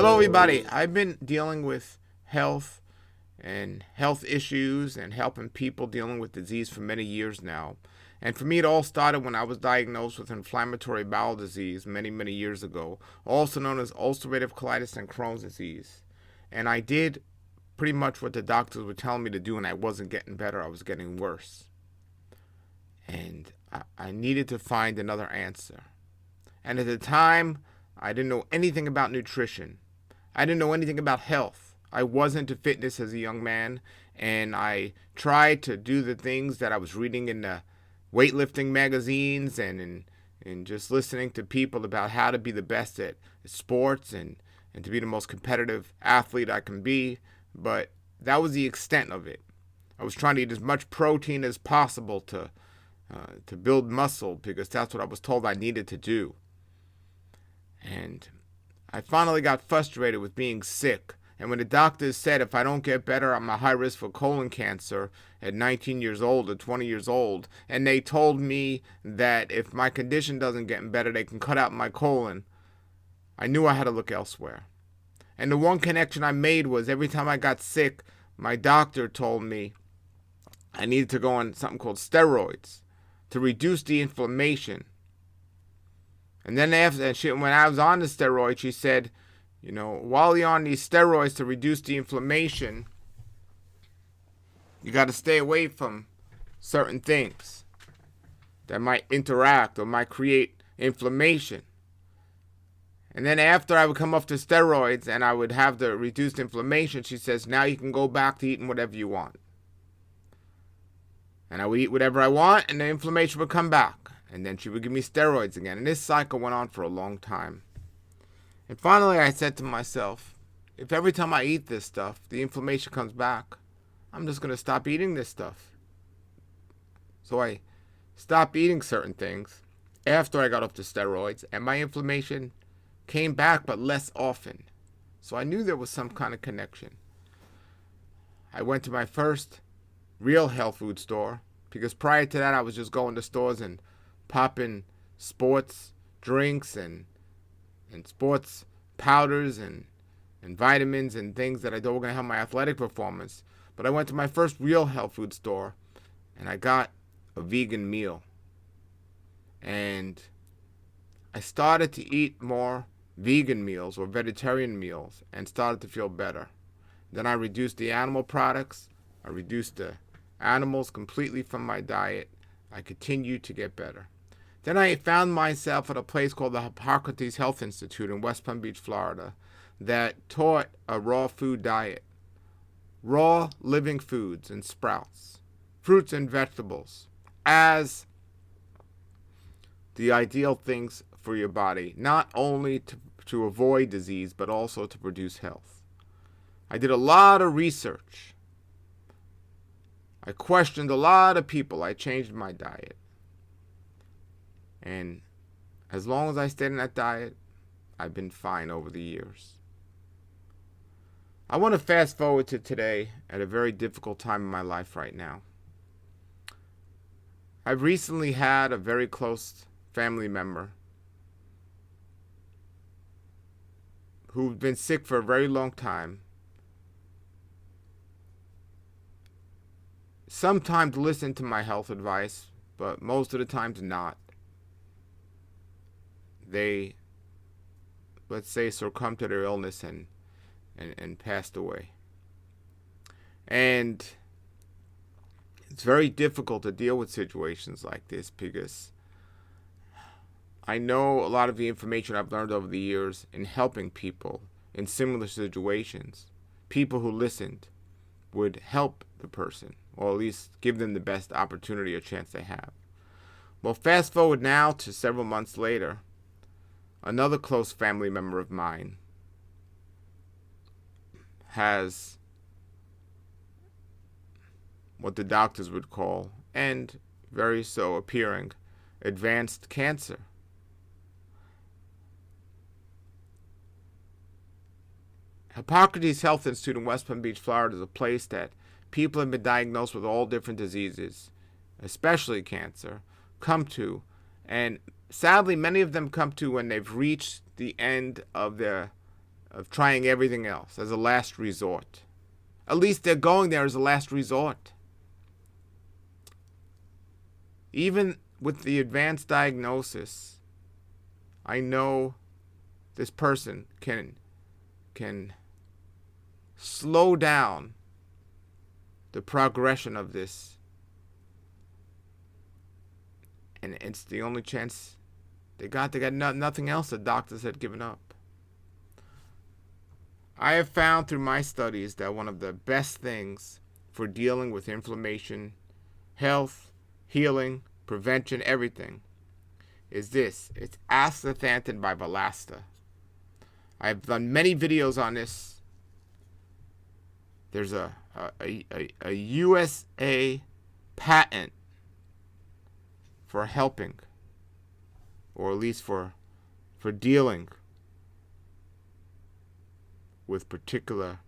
Hello, everybody. I've been dealing with health and health issues and helping people dealing with disease for many years now. And for me, it all started when I was diagnosed with inflammatory bowel disease many, many years ago, also known as ulcerative colitis and Crohn's disease. And I did pretty much what the doctors were telling me to do, and I wasn't getting better. I was getting worse. And I needed to find another answer. And at the time, I didn't know anything about nutrition. I didn't know anything about health. I was into fitness as a young man, and I tried to do the things that I was reading in the weightlifting magazines and in just listening to people about how to be the best at sports and to be the most competitive athlete I can be. But that was the extent of it. I was trying to eat as much protein as possible to build muscle because that's what I was told I needed to do. And I finally got frustrated with being sick. And when the doctors said if I don't get better, I'm a high risk for colon cancer at 19 years old or 20 years old, and they told me that if my condition doesn't get better, they can cut out my colon, I knew I had to look elsewhere. And the one connection I made was every time I got sick, my doctor told me I needed to go on something called steroids to reduce the inflammation. And then when I was on the steroids, she said, while you're on these steroids to reduce the inflammation, you got to stay away from certain things that might interact or might create inflammation. And then after I would come off the steroids and I would have the reduced inflammation, she says, now you can go back to eating whatever you want. And I would eat whatever I want, and the inflammation would come back. And then she would give me steroids again. And this cycle went on for a long time. And finally I said to myself, if every time I eat this stuff, the inflammation comes back, I'm just going to stop eating this stuff. So I stopped eating certain things after I got off the steroids, and my inflammation came back, but less often. So I knew there was some kind of connection. I went to my first real health food store, because prior to that I was just going to stores and popping sports drinks and sports powders and vitamins and things that I thought were going to help my athletic performance. But I went to my first real health food store and I got a vegan meal. And I started to eat more vegan meals or vegetarian meals and started to feel better. Then I reduced the animal products. I reduced the animals completely from my diet. I continued to get better. Then I found myself at a place called the Hippocrates Health Institute in West Palm Beach, Florida, that taught a raw food diet. Raw living foods and sprouts, fruits and vegetables, as the ideal things for your body, not only to avoid disease, but also to produce health. I did a lot of research. I questioned a lot of people. I changed my diet. And as long as I stayed in that diet, I've been fine over the years. I want to fast forward to today at a very difficult time in my life right now. I've recently had a very close family member who's been sick for a very long time. Sometimes listen to my health advice, but most of the times not. They, let's say, succumbed to their illness and passed away. And it's very difficult to deal with situations like this because I know a lot of the information I've learned over the years in helping people in similar situations. People who listened would help the person, or at least give them the best opportunity or chance they have. Well, fast forward now to several months later. Another close family member of mine has what the doctors would call, and very so appearing, advanced cancer. Hippocrates Health Institute in West Palm Beach, Florida is a place that people have been diagnosed with all different diseases, especially cancer, come to, and sadly, many of them come to when they've reached the end of their of trying everything else as a last resort. At least they're going there as a last resort. Even with the advanced diagnosis, I know this person can slow down the progression of this. And it's the only chance they got. They got nothing else the doctors had given up. I have found through my studies that one of the best things for dealing with inflammation, health, healing, prevention, everything, is this. It's Astaxanthin by Valasta. I've done many videos on this. There's a USA patent for helping, or at least for dealing with particular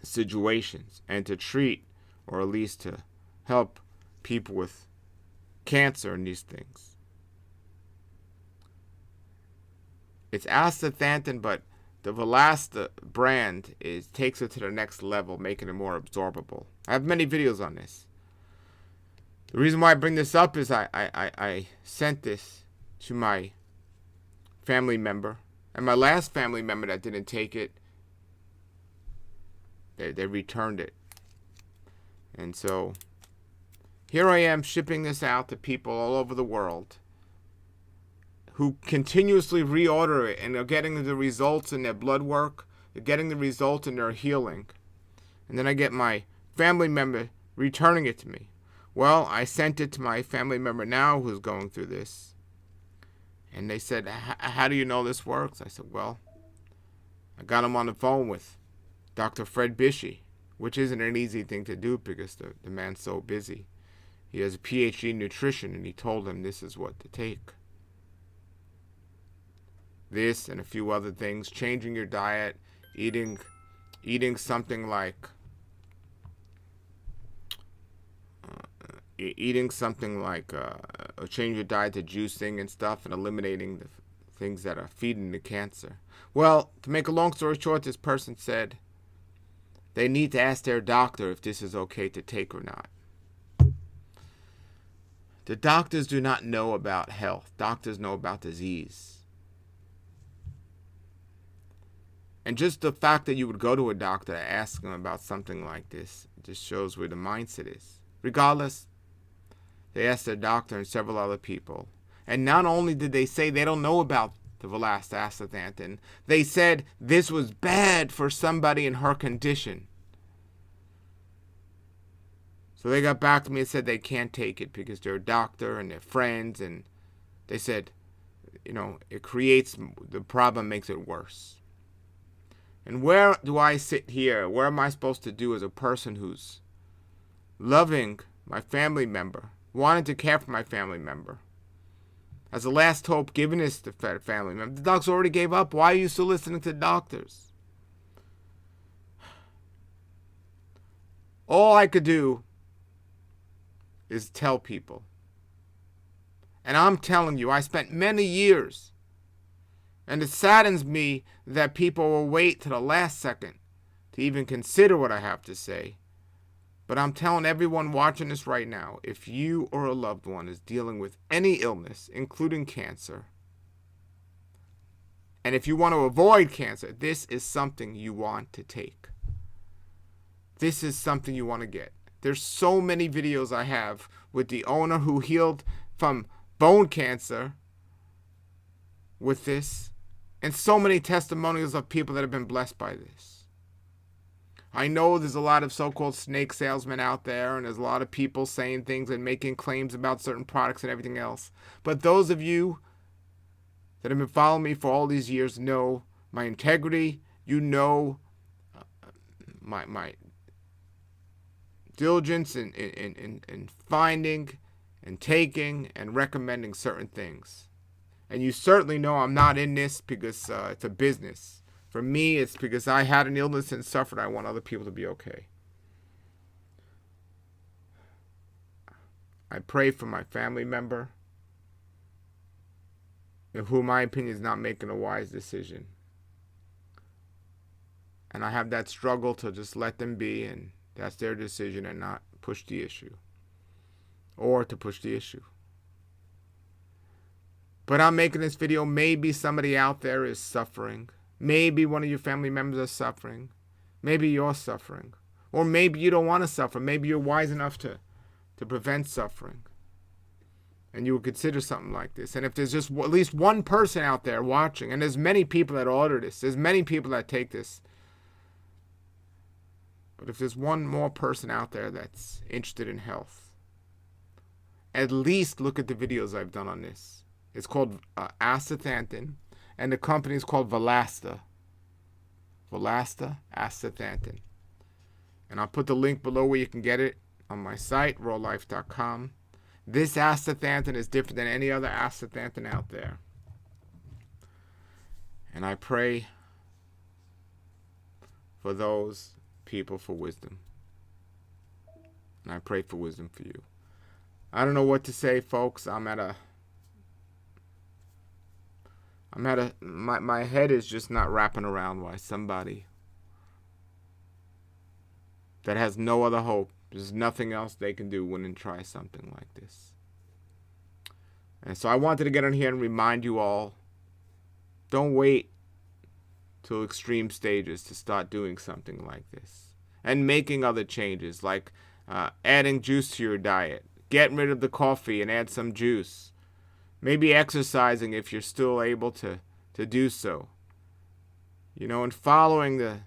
situations, and to treat, or at least to help people with cancer and these things. It's Astaxanthin, but the Valasta brand takes it to the next level, making it more absorbable. I have many videos on this. The reason why I bring this up is I sent this to my family member, and my last family member that didn't take it, they returned it. And so here I am shipping this out to people all over the world who continuously reorder it, and they're getting the results in their blood work, they're getting the results in their healing. And then I get my family member returning it to me. Well, I sent it to my family member now who's going through this. And they said, how do you know this works? I said, well, I got him on the phone with Dr. Fred Bishey, which isn't an easy thing to do because the man's so busy. He has a PhD in nutrition, and he told him this is what to take. This and a few other things, changing your diet, eating something like change your diet to juicing and stuff, and eliminating the things that are feeding the cancer. Well, to make a long story short, this person said they need to ask their doctor if this is okay to take or not. The doctors do not know about health. Doctors know about disease. And just the fact that you would go to a doctor and ask them about something like this just shows where the mindset is. Regardless, they asked their doctor and several other people. And not only did they say they don't know about the Valasta Astaxanthin, they said this was bad for somebody in her condition. So they got back to me and said they can't take it because they're a doctor and they're friends. And they said, it creates, the problem makes it worse. And where do I sit here? Where am I supposed to do as a person who's loving my family member, wanting to care for my family member? As a last hope, giving this to family member. The doctors already gave up. Why are you still listening to doctors? All I could do is tell people. And I'm telling you, I spent many years. And it saddens me that people will wait to the last second to even consider what I have to say. But I'm telling everyone watching this right now, if you or a loved one is dealing with any illness, including cancer, and if you want to avoid cancer, this is something you want to take. This is something you want to get. There's so many videos I have with the owner who healed from bone cancer with this, and so many testimonials of people that have been blessed by this. I know there's a lot of so-called snake salesmen out there, and there's a lot of people saying things and making claims about certain products and everything else. But those of you that have been following me for all these years know my integrity. You know my diligence in finding and taking and recommending certain things. And you certainly know I'm not in this because it's a business. For me, it's because I had an illness and suffered. I want other people to be okay. I pray for my family member, who, in my opinion, is not making a wise decision. And I have that struggle to just let them be, and that's their decision, and not push the issue. Or to push the issue. But I'm making this video. Maybe somebody out there is suffering. Maybe one of your family members is suffering. Maybe you're suffering. Or maybe you don't want to suffer. Maybe you're wise enough to prevent suffering. And you would consider something like this. And if there's just at least one person out there watching, and there's many people that order this, there's many people that take this. But if there's one more person out there that's interested in health, at least look at the videos I've done on this. It's called Astaxanthin, and the company is called Valasta. Valasta Astaxanthin. And I'll put the link below where you can get it on my site, rawlife.com. This astaxanthin is different than any other astaxanthin out there. And I pray for those people for wisdom. And I pray for wisdom for you. I don't know what to say, folks. My head is just not wrapping around why somebody that has no other hope, there's nothing else they can do, wouldn't try something like this. And so I wanted to get on here and remind you all, don't wait till extreme stages to start doing something like this. And making other changes, like adding juice to your diet. Getting rid of the coffee and add some juice. Maybe exercising if you're still able to do so. You know, and following the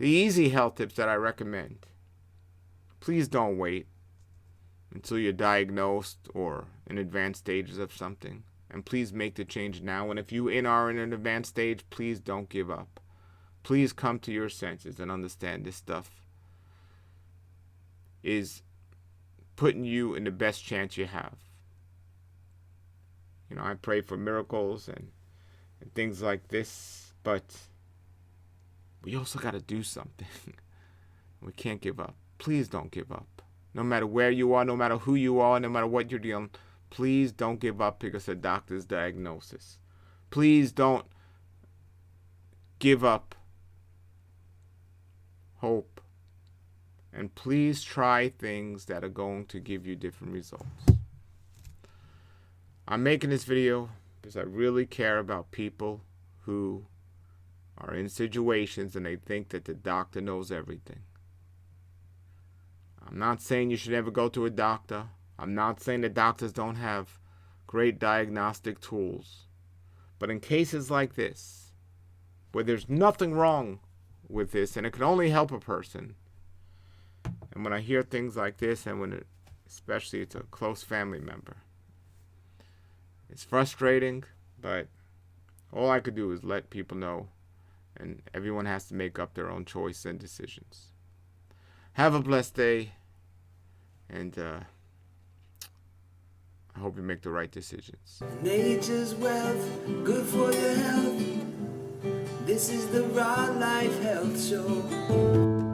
easy health tips that I recommend. Please don't wait until you're diagnosed or in advanced stages of something. And please make the change now. And if you are in an advanced stage, please don't give up. Please come to your senses and understand this stuff is putting you in the best chance you have. You know, I pray for miracles and things like this, but we also got to do something. We can't give up. Please don't give up. No matter where you are, no matter who you are, no matter what you're dealing, please don't give up because of the doctor's diagnosis. Please don't give up hope. And please try things that are going to give you different results. I'm making this video because I really care about people who are in situations and they think that the doctor knows everything. I'm not saying you should ever go to a doctor. I'm not saying that doctors don't have great diagnostic tools. But in cases like this, where there's nothing wrong with this and it can only help a person, and when I hear things like this, and when especially it's a close family member, it's frustrating, but all I could do is let people know, and everyone has to make up their own choice and decisions. Have a blessed day, and I hope you make the right decisions. Nature's wealth, good for your health. This is the Raw Life Health Show.